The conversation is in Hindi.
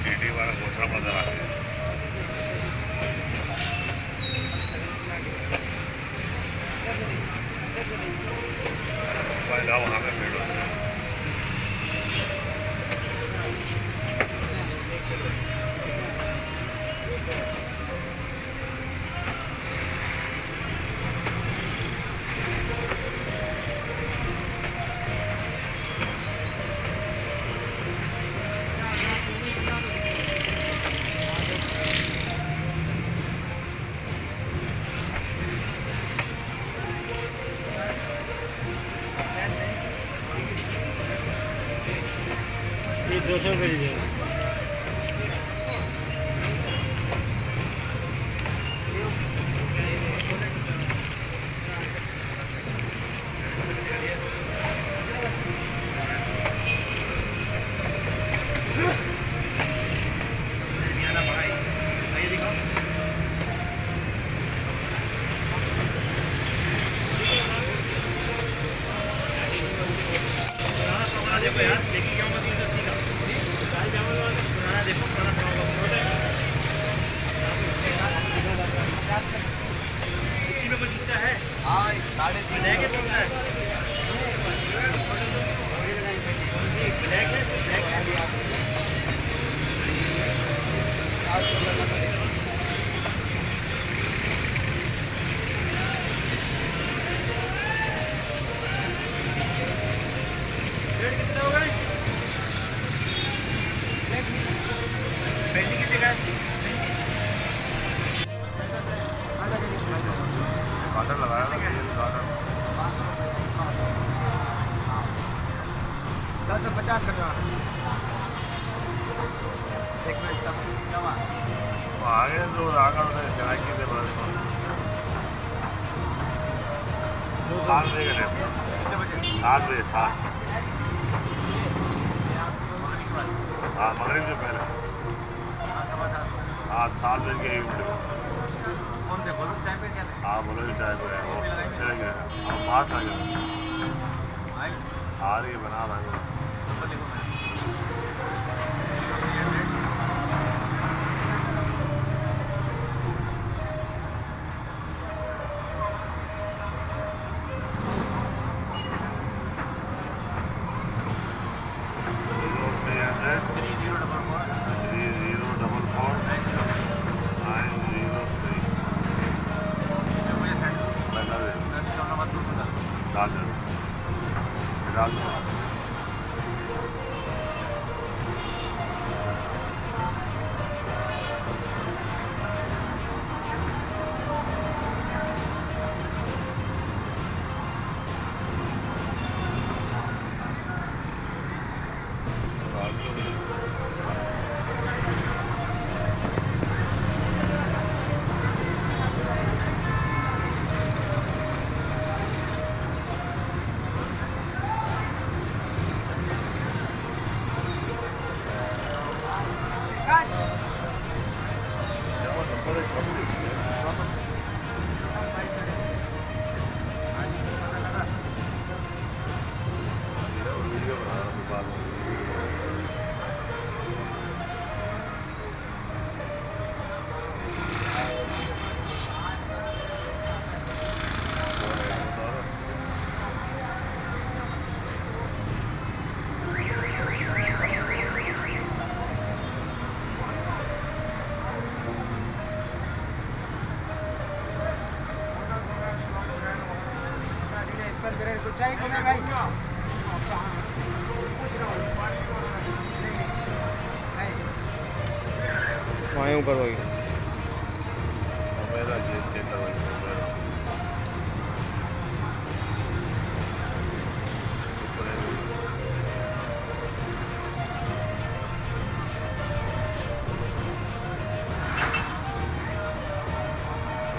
टीटी वाला कोठरा मजा आ गया। वहाँ पे भीड़ होती है। ये 200 रुपये दीजिए। देखो यार, देखिए क्या मत देखो इसी में कुछ पूछा है। हाँ 3.5 लेके कौन सा है? ब्लैक है, ब्लैक है। कितना होगा? पेंटिंग की जगह काटर लगाया था ये काटर 1050 कर रहा आगे जो आगे उधर चढ़ाई के लिए बड़े 7 बजे का टाइम 7 बजे 7 हाँ मगरिब से पहले हाँ 7 बजे के 1 बजे कौन से बोलो टाइम पे क्या है? हाँ बोलो चाय पे है वो चलेंगे हम बात आ गए आ रही है बना रहा है वहीं ऊपर होगी। मेरा